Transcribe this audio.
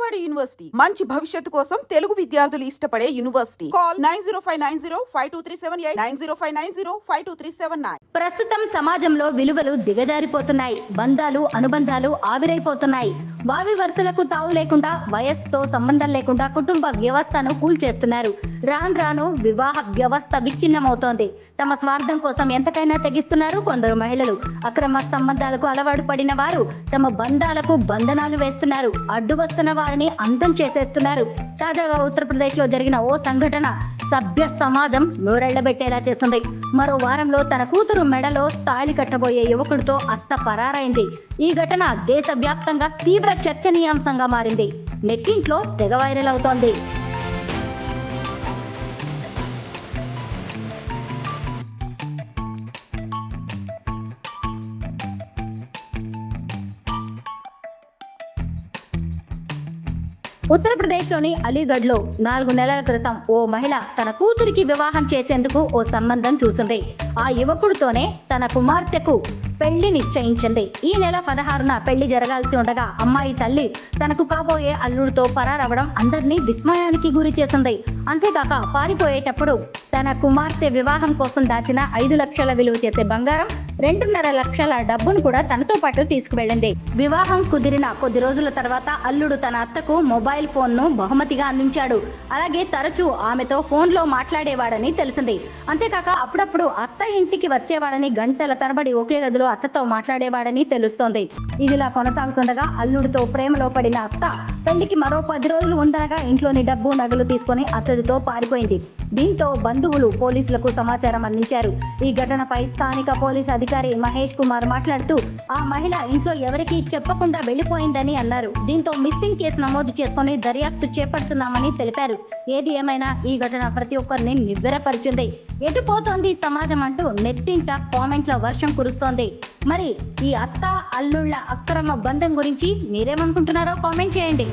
Vijayawada university మంచి భవిష్యత్తు కోసం తెలుగు విద్యార్థులు ఇష్టపడే యూనివర్సిటీ. కాల్ 9059052378 9059052379. ప్రస్తుతం సమాజంలో విలువలు దిగజారిపోతున్నాయి. బంధాలు అనుబంధాలు ఆవిరైపోతున్నాయి. వావి వరుసలకు తావు లేకుండా, వయస్సుతో సంబంధం లేకుండా కుటుంబ వ్యవస్థను కూల్చేస్తున్నారు. రాను రాను వివాహ వ్యవస్థ విచ్ఛిన్నమవుతోంది. తమ స్వార్థం కోసం ఎంతకైనా తెగిస్తున్నారు కొందరు మహిళలు. అక్రమ సంబంధాలకు అలవాటు పడిన వారు తమ బంధాలకు బంధనాలు వేస్తున్నారు. అడ్డు వస్తున్న వారిని అంతం చేసేస్తున్నారు. తాజాగా ఉత్తరప్రదేశ్ లో జరిగిన ఓ సంఘటన సభ్య సమాజం నోరెళ్లబెట్టేలా చేసింది. మరో వారంలో తన కూతురు మెడలో తాళి కట్టబోయే యువకుడితో అత్త పరారైంది. ఈ ఘటన దేశవ్యాప్తంగా తీవ్ర చర్చనీయాంశంగా మారింది. నెట్టింట్లో తెగ వైరల్ అవుతోంది. ఉత్తరప్రదేశ్లోని అలీగఢ్లో 4 నెలల క్రితం ఓ మహిళ తన కూతురికి వివాహం చేసేందుకు ఓ సంబంధం చూసింది. ఆ యువకుడితోనే తన కుమార్తెకు పెళ్లి నిశ్చయించింది. ఈ నెల 16న పెళ్లి జరగాల్సి ఉండగా అమ్మాయి తల్లి తనకు కాబోయే అల్లుడితో పరారవడం అందరినీ విస్మయానికి గురి చేసింది. అంతేకాక పారిపోయేటప్పుడు తన కుమార్తె వివాహం కోసం దాచిన 5 లక్షల విలువ చేసే బంగారం, 2.5 లక్షల డబ్బును కూడా తనతో పాటు తీసుకువెళ్ళింది. వివాహం కుదిరిన కొద్ది రోజుల తర్వాత అల్లుడు తన అత్తకు మొబైల్ ఫోన్ను బహుమతిగా అందించాడు. అలాగే తరచూ ఆమెతో ఫోన్లో మాట్లాడేవాడని తెలిసింది. అంతేకాక అప్పుడప్పుడు అత్త ఇంటికి వచ్చేవాడని, గంటల తరబడి ఒకే గదిలో అత్తతో మాట్లాడేవాడని తెలుస్తోంది. ఇదిలా కొనసాగుతుండగా అల్లుడితో ప్రేమలో పడిన అత్త పెళ్లికి మరో 10 రోజులు ఉండగా ఇంట్లోని డబ్బు నగలు తీసుకొని అతడితో పారిపోయింది. దీంతో బంధువులు పోలీసులకు సమాచారం అందించారు. ఈ ఘటనపై స్థానిక పోలీసు అధికారి మహేష్ కుమార్ మాట్లాడుతూ ఆ మహిళ ఇంట్లో ఎవరికీ చెప్పకుండా వెళ్లిపోయిందని అన్నారు. దీంతో మిస్సింగ్ కేసు నమోదు చేసుకుని దర్యాప్తు చేపడుతున్నామని తెలిపారు. ఏది ఏమైనా ఈ ఘటన ప్రతి ఒక్కరిని నివ్వెరపరిచింది. ఎటుపోతోంది సమాజం అంటూ నెట్టింట కామెంట్ల వర్షం కురుస్తోంది. మరి ఈ అత్త అల్లుళ్ళ అక్రమ బంధం గురించి మీరేమనుకుంటున్నారో కామెంట్ చేయండి.